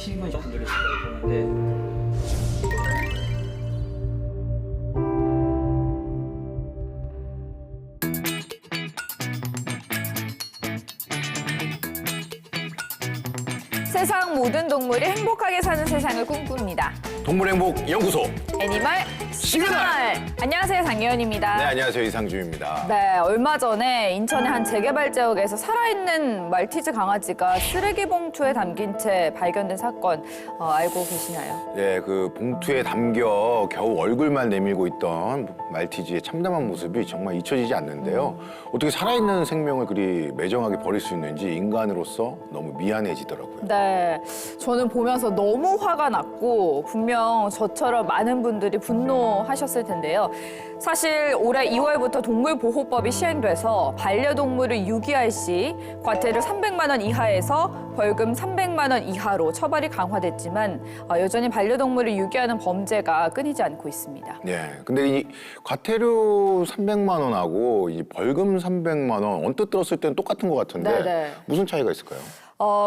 친근히 접근드릴 수가 있는데 세상 모든 동물이 행복하게 사는 세상을 꿈꿉니다. 동물행복연구소. 애니멀 시그널! 안녕하세요, 장예원입니다. 네, 안녕하세요. 이상주입니다. 네, 얼마 전에 인천의 한 재개발 지역에서 살아있는 말티즈 강아지가 쓰레기 봉투에 담긴 채 발견된 사건 알고 계시나요? 네, 그 봉투에 담겨 겨우 얼굴만 내밀고 있던 말티즈의 참담한 모습이 정말 잊혀지지 않는데요. 어떻게 살아있는 생명을 그리 매정하게 버릴 수 있는지 인간으로서 너무 미안해지더라고요. 네, 저는 보면서 너무 화가 났고 분명 저처럼 많은 분들이 분노하셨을 텐데요. 사실 올해 2월부터 동물보호법이 시행돼서 반려동물을 유기할 시 과태료 300만 원 이하에서 벌금 300만 원 이하로 처벌이 강화됐지만 여전히 반려동물을 유기하는 범죄가 끊이지 않고 있습니다. 네, 근데 이 과태료 300만 원하고 이 벌금 300만 원 언뜻 들었을 때는 똑같은 것 같은데 네네. 무슨 차이가 있을까요?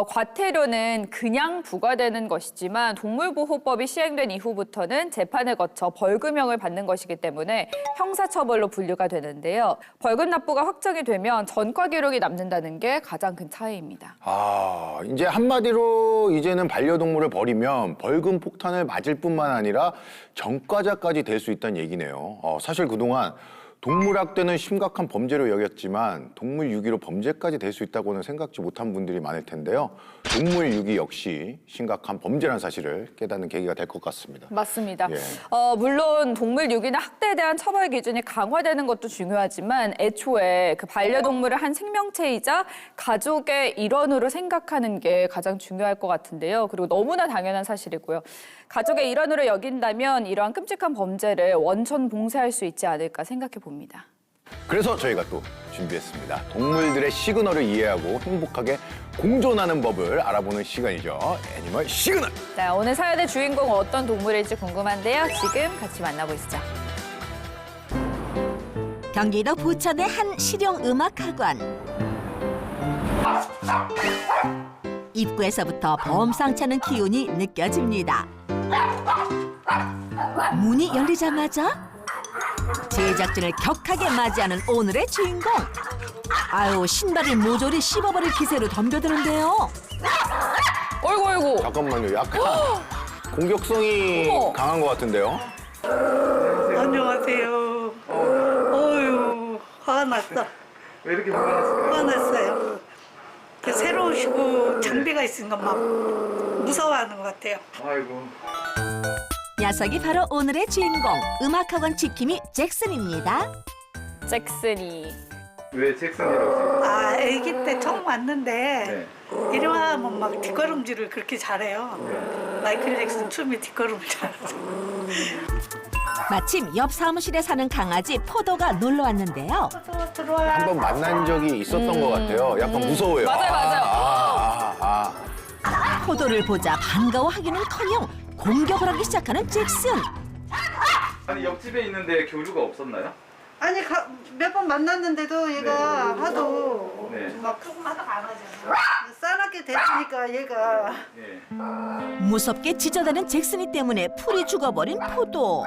과태료는 그냥 부과되는 것이지만 동물보호법이 시행된 이후부터는 재판을 거쳐 벌금형을 받는 것이기 때문에 형사처벌로 분류가 되는데요. 벌금 납부가 확정이 되면 전과 기록이 남는다는 게 가장 큰 차이입니다. 아, 이제 한마디로 이제는 반려동물을 버리면 벌금 폭탄을 맞을 뿐만 아니라 전과자까지 될 수 있다는 얘기네요. 사실 그동안 동물학대는 심각한 범죄로 여겼지만 동물 유기로 범죄까지 될 수 있다고는 생각지 못한 분들이 많을 텐데요. 동물 유기 역시 심각한 범죄라는 사실을 깨닫는 계기가 될 것 같습니다. 맞습니다. 예. 물론 동물 유기나 학대에 대한 처벌 기준이 강화되는 것도 중요하지만 애초에 그 반려동물을 한 생명체이자 가족의 일원으로 생각하는 게 가장 중요할 것 같은데요. 그리고 너무나 당연한 사실이고요. 가족의 일원으로 여긴다면 이러한 끔찍한 범죄를 원천 봉쇄할 수 있지 않을까 생각해 봅니다. 그래서 저희가 또 준비했습니다. 동물들의 시그널을 이해하고 행복하게 공존하는 법을 알아보는 시간이죠. 애니멀 시그널! 자, 오늘 사연의 주인공은 어떤 동물일지 궁금한데요. 지금 같이 만나보시죠. 경기도 부천의 한 실용음악학원. 입구에서부터 범상치 않은 기운이 느껴집니다. 문이 열리자마자 제작진을 격하게 맞이하는 오늘의 주인공. 아유, 신발을 모조리 씹어버릴 기세로 덤벼드는데요. 어이구, 어이구. 잠깐만요. 약간 공격성이 어머. 강한 것 같은데요? 안녕하세요. 어휴, 화가 났어. 왜 이렇게 화가 났을까요? 화가 났어요. 그 새로 오시고 장비가 있으니까 막 무서워하는 것 같아요. 아이고. 녀석이 바로 오늘의 주인공, 음악학원 지킴이 잭슨입니다. 잭슨이. 왜 잭슨이라고 지금? 아, 아기 때 처음 왔는데 네. 이리 와면 막 뒷걸음질을 그렇게 잘해요. 마이클 잭슨 춤이 뒷걸음질 잘하죠. 마침 옆 사무실에 사는 강아지 포도가 놀러 왔는데요. 들어와. 한번 만난 적이 있었던 것 같아요. 약간 무서워요. 맞아요, 맞아요. 포도를 보자 반가워하기는커녕 공격을 하기 시작하는 잭슨. 아니 옆집에 있는데 교류가 없었나요? 아니 몇 번 만났는데도 얘가 하도 네. 막 싸납게 됐으니까 얘가 네. 무섭게 짖어대는 잭슨이 때문에 풀이 죽어버린 포도.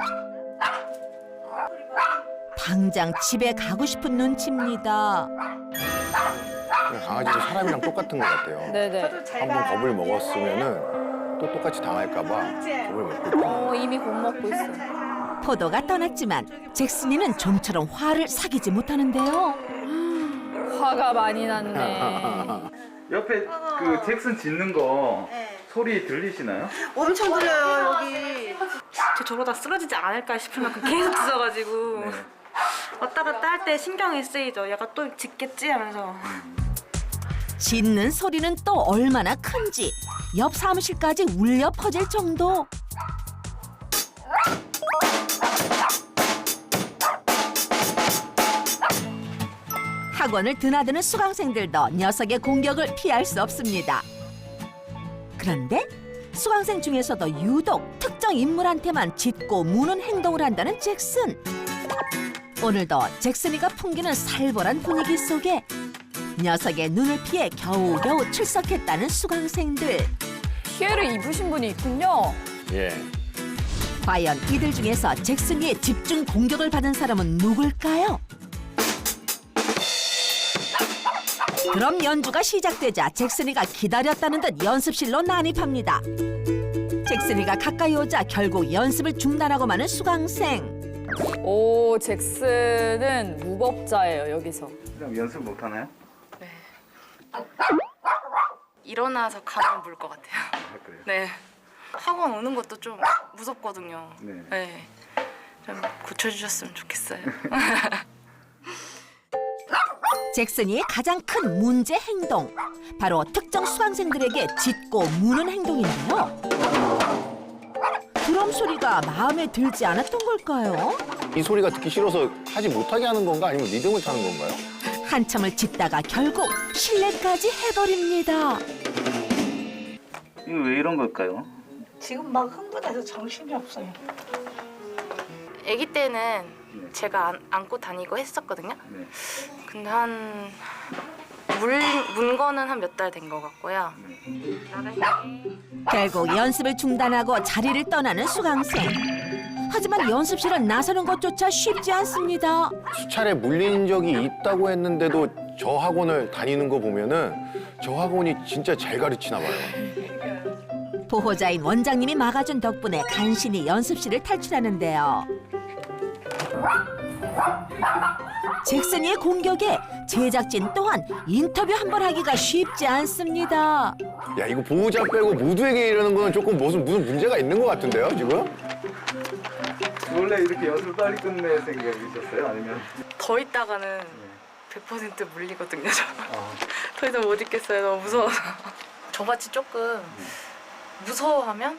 당장 집에 가고 싶은 눈치입니다. 강아지도 사람이랑 똑같은 것 같아요. 네네. 한번 겁을 먹었으면은 또 똑같이 당할까 봐 겁을 먹고 있다. 이미 곧 먹고 있어. 포도가 떠났지만 잭슨이는 좀처럼 화를 사귀지 못하는데요. 화가 많이 났네. 옆에 그 잭슨 짖는 거 네. 소리 들리시나요? 엄청 들려요 여기. 저러다 쓰러지지 않을까 싶을 만큼 계속 짖어가지고 네. 왔다 갔다 할 때 신경이 쓰이죠. 얘가 또 짖겠지 하면서. 짖는 소리는 또 얼마나 큰지 옆 사무실까지 울려 퍼질 정도. 학원을 드나드는 수강생들도 녀석의 공격을 피할 수 없습니다. 그런데 수강생 중에서도 유독 특정 인물한테만 짖고 무는 행동을 한다는 잭슨. 오늘도 잭슨이가 풍기는 살벌한 분위기 속에 녀석의 눈을 피해 겨우겨우 출석했다는 수강생들. 피해를 입으신 분이 있군요. 예. 과연 이들 중에서 잭슨이의 집중 공격을 받은 사람은 누굴까요? 그럼 연주가 시작되자 잭슨이가 기다렸다는 듯 연습실로 난입합니다. 잭슨이가 가까이 오자 결국 연습을 중단하고 마는 수강생. 오, 잭슨은 무법자예요, 여기서. 그럼 연습 못 하나요? 일어나서 가면 물 것 같아요. 아, 그래요? 네. 학원 오는 것도 좀 무섭거든요. 네. 네. 좀 고쳐주셨으면 좋겠어요. 잭슨이의 가장 큰 문제 행동. 바로 특정 수강생들에게 짖고 무는 행동인데요. 드럼 소리가 마음에 들지 않았던 걸까요? 이 소리가 듣기 싫어서 하지 못하게 하는 건가 아니면 리듬을 타는 건가요? 한참을 짖다가 결국 실례까지 해버립니다. 이거 왜 이런 걸까요? 지금 막 흥분해서 정신이 없어요. 아기 때는 제가 안고 다니고 했었거든요. 네. 근데 문 거는 한 몇 달 된 것 같고요. 결국 연습을 중단하고 자리를 떠나는 수강생. 하지만 연습실을 나서는 것조차 쉽지 않습니다. 수차례 물린 적이 있다고 했는데도 저 학원을 다니는 거 보면은 저 학원이 진짜 잘 가르치나 봐요. 보호자인 원장님이 막아준 덕분에 간신히 연습실을 탈출하는데요. 잭슨이의 공격에 제작진 또한 인터뷰 한 번 하기가 쉽지 않습니다. 야, 이거 보호자 빼고 모두에게 이러는 건 조금 무슨 문제가 있는 것 같은데요, 지금? 원래 이렇게 연습 빨리 끝낼 생각이셨어요? 아니면? 더 있다가는 100% 물리거든요. 저. 더 이상 못 있겠어요. 너무 무서워서. 저같이 조금 무서워하면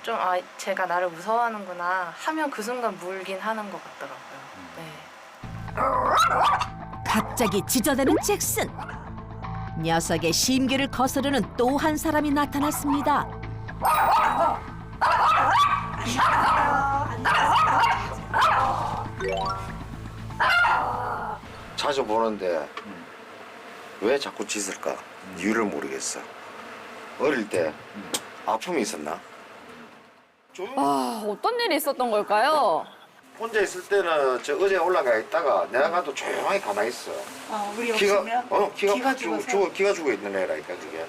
좀 제가 나를 무서워하는구나 하면 그 순간 물긴 하는 것 같더라고요. 네. 갑자기 짖어대는 잭슨. 녀석의 심기를 거스르는 또 한 사람이 나타났습니다. 자주 보는데 왜 자꾸 짖을까? 이유를 모르겠어. 어릴 때 아픔이 있었나? 아, 어떤 일이 있었던 걸까요? 혼자 있을 때는 저 의자에 올라가 있다가 내가 가도 조용히 가만히 있어. 우리 없으면 기가 죽어서. 기가 죽어 있는 애라니까 그게.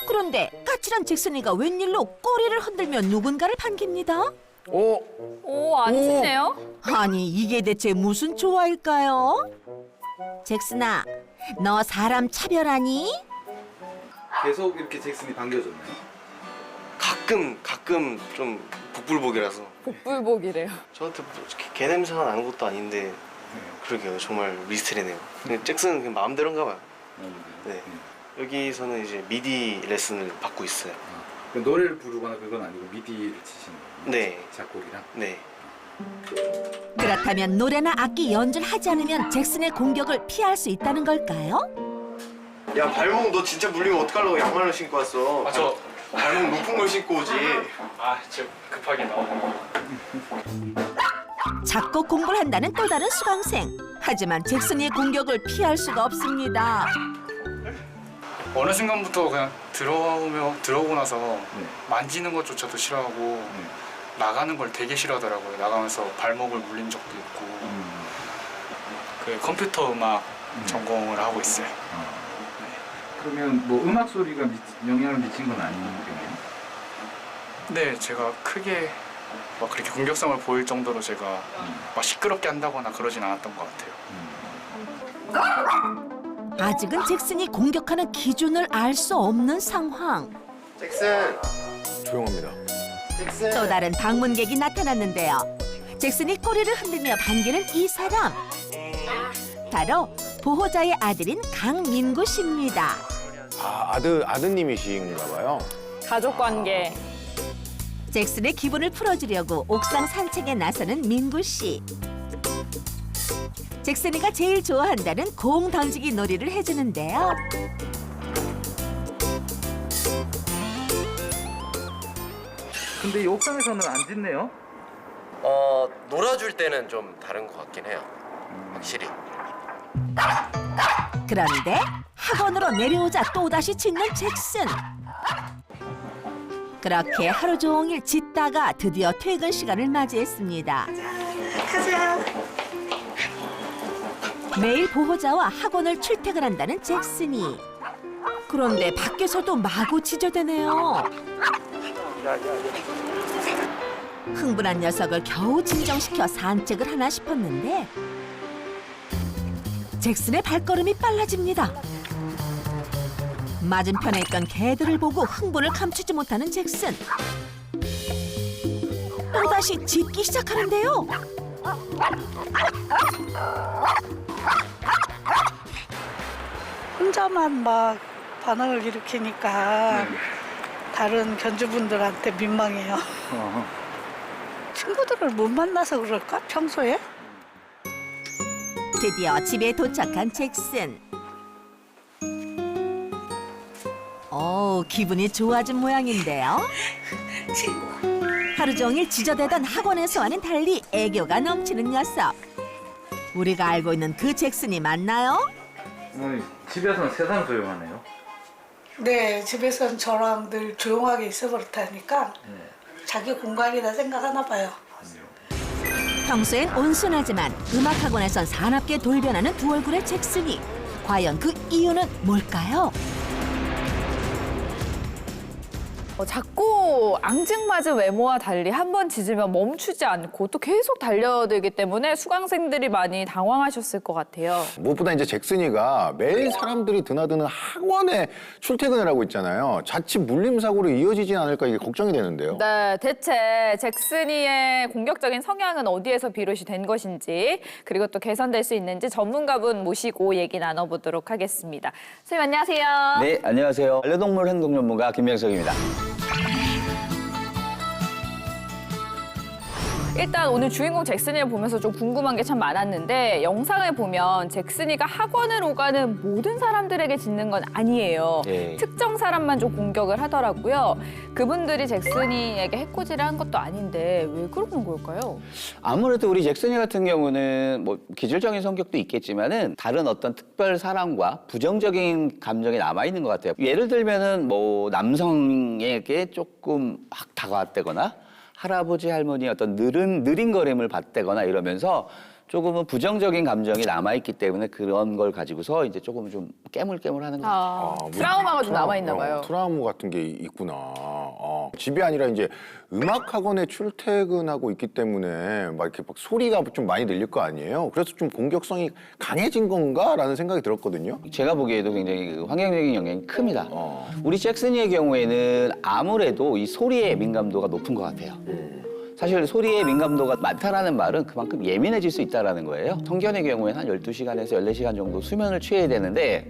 그런데 까칠한 잭슨이가 웬일로 꼬리를 흔들며 누군가를 반깁니다. 오, 안 짖네요? 아니 이게 대체 무슨 조화일까요? 잭슨아, 너 사람 차별하니? 계속 이렇게 잭슨이 반겨줬나요? 가끔 좀 복불복이라서 복불복이래요. 저한테 뭐 개 냄새가 나는 것도 아닌데 그러게요. 정말 미스터리네요. 근데 잭슨은 그냥 마음대로인가 봐요. 네. 여기서는 이제 미디 레슨을 받고 있어요. 노래를 부르거나 그건 아니고 미디를 치시는 거예요? 네. 작곡이랑? 네. 그렇다면 노래나 악기 연주를 하지 않으면 잭슨의 공격을 피할 수 있다는 걸까요? 야 발목 너 진짜 물리면 어떡하려고 양말을 신고 왔어? 저 발목 높은 걸 신고 오지. 저 급하게 나오네. 작곡 공부를 한다는 또 다른 수강생. 하지만 잭슨의 공격을 피할 수가 없습니다. 어느 순간부터 그냥 들어오고 나서 만지는 것조차도 싫어하고 나가는 걸 되게 싫어하더라고요. 나가면서 발목을 물린 적도 있고. 그 컴퓨터 음악 전공을 하고 있어요. 그러면 뭐 음악 소리가 영향을 미친 건 아니겠네요? 네, 제가 크게 막 그렇게 공격성을 보일 정도로 제가 막 시끄럽게 한다거나 그러진 않았던 것 같아요. 아직은 잭슨이 공격하는 기준을 알 수 없는 상황. 잭슨. 조용합니다. 잭슨. 또 다른 방문객이 나타났는데요. 잭슨이 꼬리를 흔들며 반기는 이 사람. 바로 보호자의 아들인 강민구 씨입니다. 아, 아드님이신가 봐요. 가족관계. 잭슨의 기분을 풀어주려고 옥상 산책에 나서는 민구 씨. 잭슨이가 제일 좋아한다는 공 던지기 놀이를 해주는데요. 근데 이 옥상에서는 안 짖네요? 놀아줄 때는 좀 다른 것 같긴 해요. 확실히. 그런데 학원으로 내려오자 또다시 짖는 잭슨. 그렇게 하루 종일 짖다가 드디어 퇴근 시간을 맞이했습니다. 가자. 매일 보호자와 학원을 출퇴근한다는 잭슨이. 그런데 밖에서도 마구 짖어대네요. 흥분한 녀석을 겨우 진정시켜 산책을 하나 싶었는데 잭슨의 발걸음이 빨라집니다. 맞은편에 있던 개들을 보고 흥분을 감추지 못하는 잭슨. 또다시 짖기 시작하는데요. 혼자만 막 반응을 일으키니까 다른 견주분들한테 민망해요. 친구들을 못 만나서 그럴까? 평소에? 드디어 집에 도착한 잭슨. 기분이 좋아진 모양인데요. 하루 종일 짖어대던 학원에서와는 달리 애교가 넘치는 녀석. 우리가 알고 있는 그 잭슨이 맞나요? 어머니 집에서는 세상 조용하네요. 네, 집에서는 저랑 늘 조용하게 있어 버릇하니까 자기 공간이라 생각하나 봐요. 평소엔 온순하지만 음악학원에선 사납게 돌변하는 두 얼굴의 잭슨이. 과연 그 이유는 뭘까요? 작고 앙증맞은 외모와 달리 한 번 짖으면 멈추지 않고 또 계속 달려들기 때문에 수강생들이 많이 당황하셨을 것 같아요. 무엇보다 이제 잭슨이가 매일 사람들이 드나드는 학원에 출퇴근을 하고 있잖아요. 자칫 물림 사고로 이어지진 않을까 이게 걱정이 되는데요. 네, 대체 잭슨이의 공격적인 성향은 어디에서 비롯이 된 것인지 그리고 또 개선될 수 있는지 전문가분 모시고 얘기 나눠보도록 하겠습니다. 선생님 안녕하세요. 네, 안녕하세요. 반려동물 행동 전문가 김명석입니다. 일단 오늘 주인공 잭슨이를 보면서 좀 궁금한 게 참 많았는데 영상을 보면 잭슨이가 학원을 오가는 모든 사람들에게 짖는 건 아니에요. 예. 특정 사람만 좀 공격을 하더라고요. 그분들이 잭슨이에게 해코지를 한 것도 아닌데 왜 그러는 걸까요? 아무래도 우리 잭슨이 같은 경우는 뭐 기질적인 성격도 있겠지만은 다른 어떤 특별 사랑과 부정적인 감정이 남아 있는 것 같아요. 예를 들면은 뭐 남성에게 조금 확 다가왔다거나 할아버지 할머니의 어떤 느린거림을 받대거나 이러면서 조금은 부정적인 감정이 남아있기 때문에 그런 걸 가지고서 이제 조금 좀 깨물깨물하는 것 같아요. 트라우마가 좀 남아있나 봐요. 트라우마 같은 게 있구나. 집이 아니라 이제 음악 학원에 출퇴근하고 있기 때문에 막 이렇게 막 소리가 좀 많이 들릴 거 아니에요. 그래서 좀 공격성이 강해진 건가라는 생각이 들었거든요. 제가 보기에도 굉장히 그 환경적인 영향이 큽니다. 우리 잭슨이의 경우에는 아무래도 이 소리의 민감도가 높은 것 같아요. 사실 소리의 민감도가 많다라는 말은 그만큼 예민해질 수 있다는 거예요. 성견의 경우에는 한 12시간에서 14시간 정도 수면을 취해야 되는데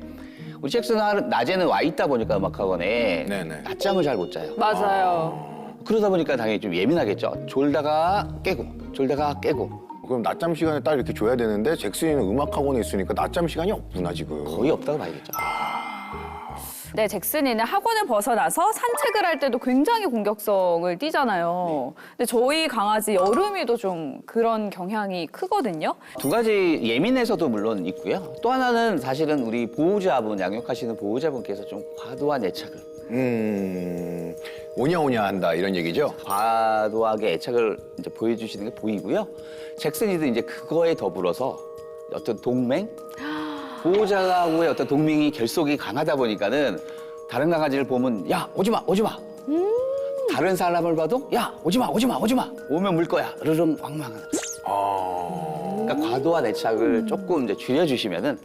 우리 잭슨은 낮에는 와 있다 보니까 음악학원에 네네. 낮잠을 잘 못 자요. 맞아요. 그러다 보니까 당연히 좀 예민하겠죠. 졸다가 깨고 졸다가 깨고 그럼 낮잠 시간에 딱 이렇게 줘야 되는데 잭슨이는 음악 학원에 있으니까 낮잠 시간이 없구나 지금. 거의 없다고 봐야겠죠. 네, 잭슨이는 학원을 벗어나서 산책을 할 때도 굉장히 공격성을 띠잖아요. 근데 저희 강아지 여름이도 좀 그런 경향이 크거든요. 두 가지 예민해서도 물론 있고요. 또 하나는 사실은 우리 보호자분, 양육하시는 보호자분께서 좀 과도한 애착을 오냐오냐 한다 이런 얘기죠? 과도하게 애착을 이제 보여주시는 게 보이고요. 잭슨이도 이제 그거에 더불어서 어떤 동맹? 보호자하고의 어떤 동맹이 결속이 강하다 보니까는 다른 강아지를 보면 야 오지 마 오지 마. 다른 사람을 봐도 야 오지 마 오지 마 오지 마. 오면 물 거야. 으르렁 왕망. 그러니까 과도한 애착을 조금 이제 줄여주시면은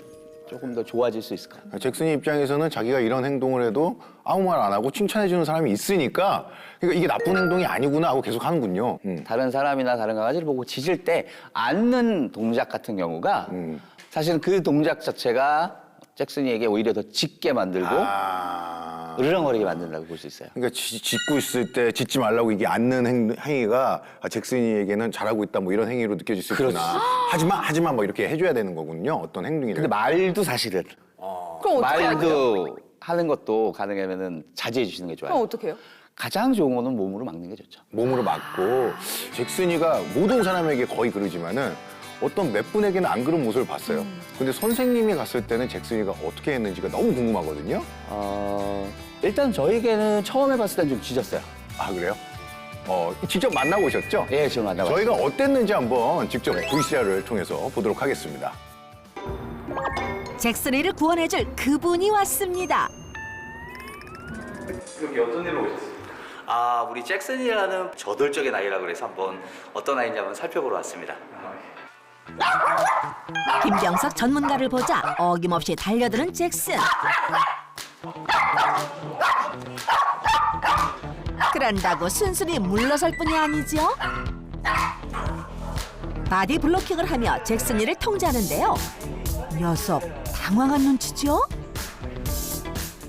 조금 더 좋아질 수 있을 것 같아요. 잭슨이 입장에서는 자기가 이런 행동을 해도 아무 말 안 하고 칭찬해주는 사람이 있으니까 그러니까 이게 나쁜 행동이 아니구나 하고 계속 하는군요. 다른 사람이나 다른 강아지를 보고 짖을 때 앉는 동작 같은 경우가 사실은 그 동작 자체가 잭슨이에게 오히려 더 짖게 만들고 으르렁거리게 만든다고 볼 수 있어요. 그러니까 짖고 있을 때 짖지 말라고 이게 앉는 행위가 잭슨이에게는 잘하고 있다 뭐 이런 행위로 느껴질 수 있구나. 하지마 뭐 이렇게 해줘야 되는 거군요. 어떤 행동이든. 근데 말도 사실은 그럼 어떻게 해야 돼요? 말도 하는 것도 가능하면은 자제해 주시는 게 좋아요. 그럼 어떻게 해요? 가장 좋은 거는 몸으로 막는 게 좋죠. 몸으로 맞고 잭슨이가 모든 사람에게 거의 그러지만은 어떤 몇 분에게는 안 그런 모습을 봤어요. 근데 선생님이 갔을 때는 잭슨이가 어떻게 했는지가 너무 궁금하거든요. 일단 저에게는 처음 해봤을 땐 좀 짖었어요. 아, 그래요? 직접 만나보셨죠? 예, 저 만나봤어요. 저희가 어땠는지 한번 직접 VCR을 통해서 보도록 하겠습니다. 잭슨이를 구원해줄 그분이 왔습니다. 여기 어떤 일로 오셨어요? 아, 우리 잭슨이라는 저돌적인 아이라 그래서 한번 어떤 아이인지 한번 살펴보러 왔습니다. 김병석 전문가를 보자 어김없이 달려드는 잭슨. 그런다고 순순히 물러설 뿐이 아니죠. 바디 블로킹을 하며 잭슨이를 통제하는데요. 녀석 당황한 눈치죠.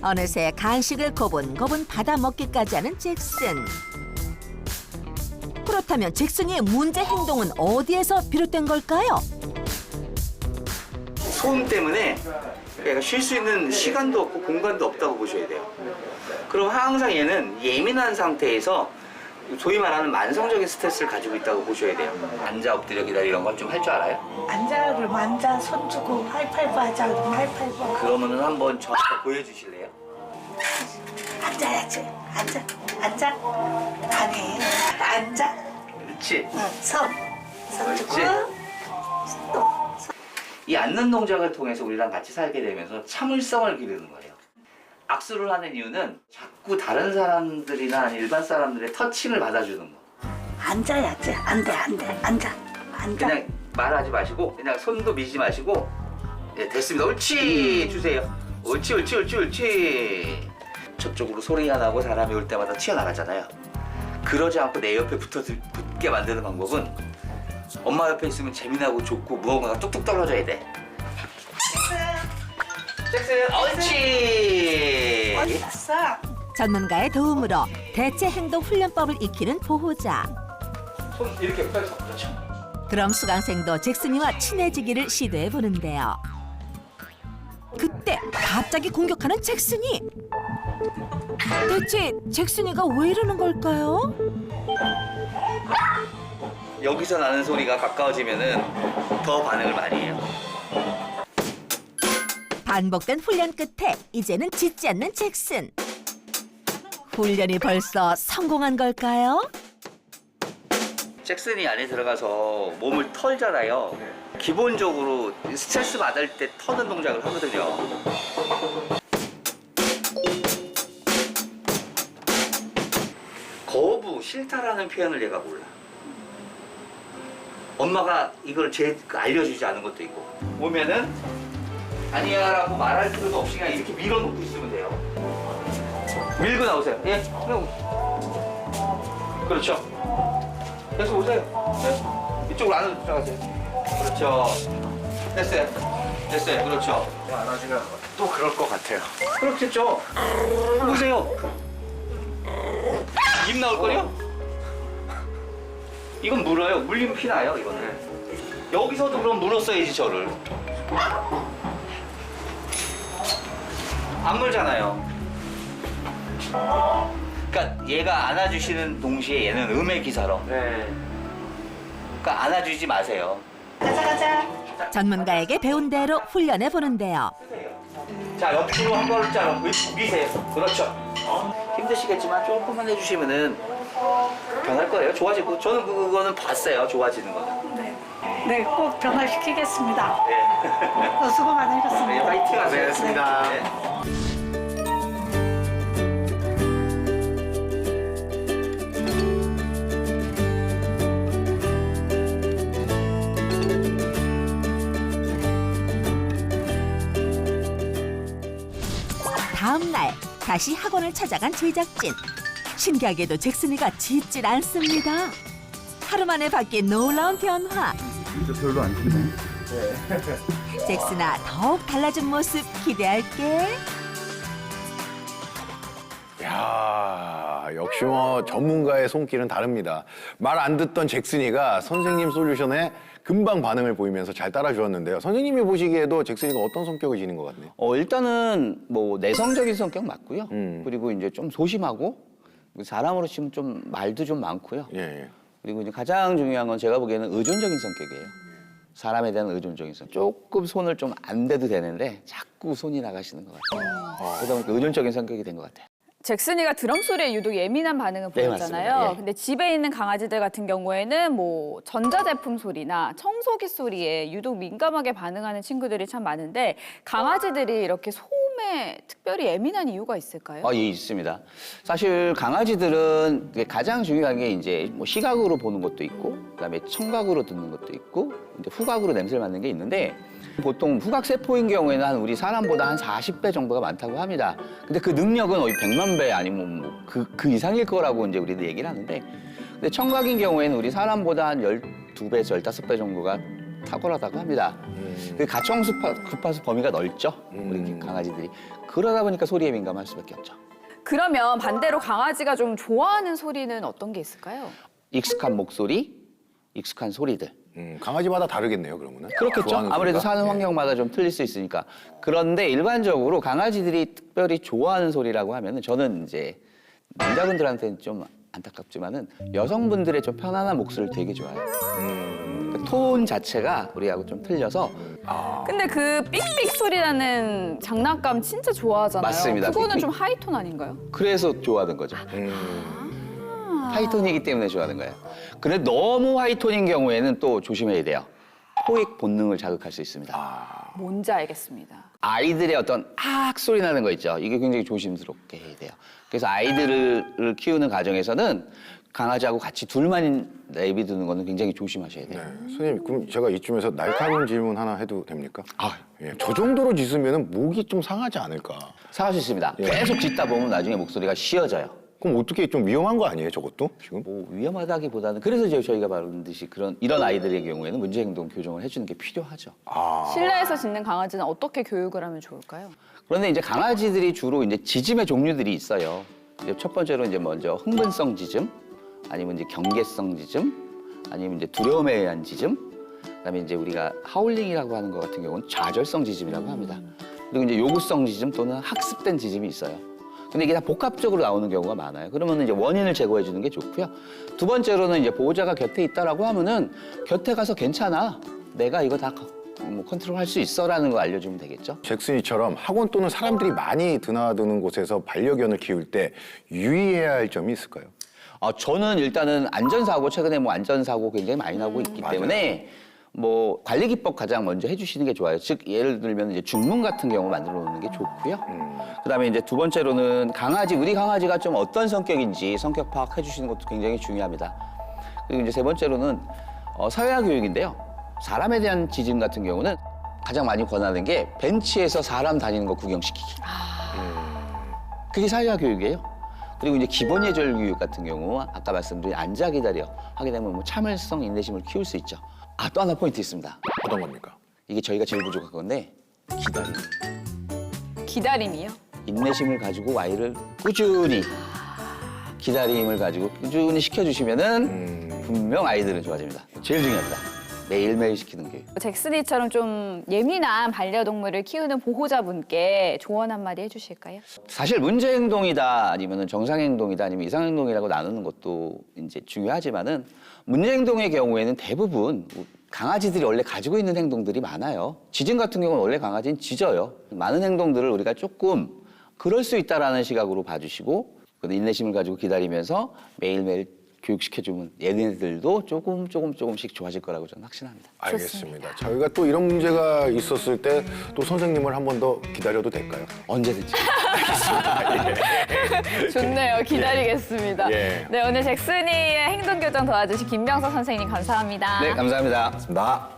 어느새 간식을 고분고분 받아 먹기까지 하는 잭슨. 그렇다면 잭슨이의 문제 행동은 어디에서 비롯된 걸까요? 소음 때문에 얘가 쉴 수 있는 시간도 없고 공간도 없다고 보셔야 돼요. 그럼 항상 얘는 예민한 상태에서 소위 말하는 만성적인 스트레스를 가지고 있다고 보셔야 돼요. 앉아 엎드려 기다리 이런 건 좀 할 줄 알아요? 앉아 그러면 앉아 손 주고 하이파이브 하자 그러면 하이파이브. 그러면은 한번 저한테 보여주실래요? 앉아야지. 앉아. 아니 앉아. 그렇지. 응, 손 주고 그렇지. 또. 이 앉는 동작을 통해서 우리랑 같이 살게 되면서 참을성을 기르는 거예요. 악수를 하는 이유는 자꾸 다른 사람들이나 일반 사람들의 터칭을 받아주는 거. 앉아야지. 안 돼. 앉아. 그냥 말하지 마시고 그냥 손도 미지 마시고. 네, 됐습니다. 옳지. 주세요. 옳지. 저쪽으로 소리가 나고 사람이 올 때마다 튀어나가잖아요. 그러지 않고 내 옆에 붙게 만드는 방법은 엄마 옆에 있으면 재미나고 좋고 무언가가 뚝뚝 떨어져야 돼. 잭슨, 옳지. 어디 갔어? 전문가의 도움으로 대체 행동 훈련법을 익히는 보호자. 손 이렇게 펴서 그렇죠. 그럼 수강생도 잭슨이와 친해지기를 시도해 보는데요. 그때 갑자기 공격하는 잭슨이. 대체 잭슨이가 왜 이러는 걸까요? 여기서 나는 소리가 가까워지면은 더 반응을 많이 해요. 반복된 훈련 끝에 이제는 짖지 않는 잭슨. 훈련이 벌써 성공한 걸까요? 잭슨이 안에 들어가서 몸을 털잖아요. 기본적으로 스트레스 받을 때 터는 동작을 하거든요. 거부, 싫다라는 표현을 얘가 몰라. 엄마가 이걸 알려주지 않은 것도 있고. 오면은 아니야 라고 말할 필요도 없이 그냥 이렇게 밀어놓고 있으면 돼요. 밀고 나오세요. 예, 그럼. 그렇죠. 계속 오세요. 네. 이쪽으로 안으로 들어가세요. 그렇죠. 됐어요. 그렇죠. 안아주면 또 그럴 것 같아요. 그렇겠죠. 보세요. 입 나올걸요? 이건 물어요. 물리면 피 나요, 이거는. 여기서도 그럼 물었어야지, 저를. 안 물잖아요. 그러니까 얘가 안아주시는 동시에 얘는 음의 기사로. 네. 그러니까 안아주지 마세요. 가자. 전문가에게 배운 대로 훈련해 보는데요. 자, 옆으로 한 발자로 미세요. 그렇죠. 힘드시겠지만 조금만 해주시면은 변할 거예요. 좋아지고. 저는 그거는 봤어요. 좋아지는 거는. 네, 꼭 변화시키겠습니다. 네. 수고 네, 많으셨습니다. 화이팅 하세요. 고생했습니다. 네. 다음 날 다시 학원을 찾아간 제작진. 신기하게도 잭슨이가 짖질 않습니다. 하루 만에 바뀐 놀라운 변화. 별로 안 좋네. 잭슨아, 더욱 달라진 모습 기대할게. 야, 역시 뭐 전문가의 손길은 다릅니다. 말 안 듣던 잭슨이가 선생님 솔루션에 금방 반응을 보이면서 잘 따라주었는데요. 선생님이 보시기에도 잭슨이가 어떤 성격을 지닌 것 같네요. 일단은 뭐 내성적인 성격 맞고요. 음. 그리고 이제 좀 소심하고 사람으로 치면 좀 말도 좀 많고요. 예. 그리고 이제 가장 중요한 건 제가 보기에는 의존적인 성격이에요. 사람에 대한 의존적인 성격. 조금 손을 좀 안 대도 되는데 자꾸 손이 나가시는 것 같아요. 그러다 보니까 의존적인 성격이 된 것 같아요. 잭슨이가 드럼 소리에 유독 예민한 반응을 네, 보였잖아요. 맞습니다. 예. 근데 집에 있는 강아지들 같은 경우에는 뭐 전자제품 소리나 청소기 소리에 유독 민감하게 반응하는 친구들이 참 많은데 강아지들이 이렇게 소음에 특별히 예민한 이유가 있을까요? 예, 있습니다. 사실 강아지들은 가장 중요한 게 이제 뭐 시각으로 보는 것도 있고, 그다음에 청각으로 듣는 것도 있고, 이제 후각으로 냄새를 맡는 게 있는데 보통 후각 세포인 경우에는 한 우리 사람보다 한 40배 정도가 많다고 합니다. 근데 그 능력은 거의 100만 배 아니면 뭐 그 이상일 거라고 이제 우리들 얘기를 하는데, 근데 청각인 경우에는 우리 사람보다 한 12배에서 15배 정도가 탁월하다고 합니다. 그 가청 주파수 범위가 넓죠, 우리 강아지들이. 그러다 보니까 소리에 민감할 수밖에 없죠. 그러면 반대로 강아지가 좀 좋아하는 소리는 어떤 게 있을까요? 익숙한 목소리, 익숙한 소리들. 강아지마다 다르겠네요, 그러면은. 그렇겠죠. 좋아하는 아무래도 소리가? 사는 환경마다 좀 틀릴 수 있으니까. 그런데 일반적으로 강아지들이 특별히 좋아하는 소리라고 하면은 저는 이제 남자분들한테는 좀 안타깝지만은 여성분들의 좀 편안한 목소리를 되게 좋아해요. 그 톤 자체가 우리하고 좀 틀려서. 근데 그 삑삑 소리 나는 장난감 진짜 좋아하잖아요. 맞습니다. 그거는 삑삑. 좀 하이톤 아닌가요? 그래서 좋아하는 거죠. 하이톤이기 때문에 좋아하는 거예요. 근데 너무 하이톤인 경우에는 또 조심해야 돼요. 포획 본능을 자극할 수 있습니다. 뭔지 알겠습니다. 아이들의 어떤 악 소리 나는 거 있죠. 이게 굉장히 조심스럽게 해야 돼요. 그래서 아이들을 키우는 가정에서는 강아지하고 같이 둘만 내비두는 거는 굉장히 조심하셔야 돼요. 네. 선생님, 그럼 제가 이쯤에서 날카로운 질문 하나 해도 됩니까? 아, 예, 저 정도로 짖으면 목이 좀 상하지 않을까? 상할 수 있습니다. 예. 계속 짖다 보면 나중에 목소리가 쉬어져요. 그럼 어떻게 좀 위험한 거 아니에요, 저것도 지금? 뭐 위험하다기보다는 그래서 저희가 말한 듯이 이런 아이들의 경우에는 문제 행동 교정을 해주는 게 필요하죠. 실내에서 짖는 강아지는 어떻게 교육을 하면 좋을까요? 그런데 이제 강아지들이 주로 이제 짖음의 종류들이 있어요. 이제 첫 번째로 이제 먼저 흥분성 짖음, 아니면 이제 경계성 짖음, 아니면 이제 두려움에 의한 짖음, 그다음에 이제 우리가 하울링이라고 하는 것 같은 경우는 좌절성 짖음이라고 합니다. 그리고 이제 요구성 짖음 또는 학습된 짖음이 있어요. 근데 이게 다 복합적으로 나오는 경우가 많아요. 그러면 이제 원인을 제거해 주는 게 좋고요. 두 번째로는 이제 보호자가 곁에 있다라고 하면은 곁에 가서 괜찮아. 내가 이거 다 컨트롤할 수 있어라는 거 알려주면 되겠죠. 잭슨이처럼 학원 또는 사람들이 많이 드나드는 곳에서 반려견을 키울 때 유의해야 할 점이 있을까요? 저는 일단은 안전사고, 최근에 뭐 안전사고 굉장히 많이 나오고 있기 때문에 뭐 관리 기법 가장 먼저 해주시는 게 좋아요. 즉 예를 들면 이제 중문 같은 경우 만들어 놓는 게 좋고요. 그다음에 이제 두 번째로는 우리 강아지가 좀 어떤 성격인지 성격 파악해 주시는 것도 굉장히 중요합니다. 그리고 이제 세 번째로는 사회화 교육인데요. 사람에 대한 짖음 같은 경우는 가장 많이 권하는 게 벤치에서 사람 다니는 거 구경시키기. 그게 사회화 교육이에요. 그리고 이제 기본 예절 교육 같은 경우 아까 말씀드린 앉아 기다려 하게 되면 뭐 참을성, 인내심을 키울 수 있죠. 또 하나 포인트 있습니다. 어떤 겁니까? 이게 저희가 제일 부족한 건데 기다림. 기다림이요? 인내심을 가지고 아이를 꾸준히 기다림을 가지고 꾸준히 시켜주시면은 분명 아이들은 좋아집니다. 제일 중요합니다. 매일매일 시키는 교육. 잭슨이처럼 좀 예민한 반려동물을 키우는 보호자분께 조언 한마디 해주실까요? 사실 문제 행동이다 아니면 정상 행동이다 아니면 이상 행동이라고 나누는 것도 이제 중요하지만은 문제 행동의 경우에는 대부분 강아지들이 원래 가지고 있는 행동들이 많아요. 짖음 같은 경우는 원래 강아지는 짖어요. 많은 행동들을 우리가 조금 그럴 수 있다라는 시각으로 봐주시고 인내심을 가지고 기다리면서 매일매일 교육시켜주면 얘네들도 조금씩 좋아질 거라고 저는 확신합니다. 알겠습니다. 저희가 또 이런 문제가 있었을 때 또 선생님을 한 번 더 기다려도 될까요? 언제든지. 좋네요. 기다리겠습니다. 예. 네, 오늘 잭슨이의 행동교정 도와주신 김병석 선생님 감사합니다. 네, 감사합니다. 나.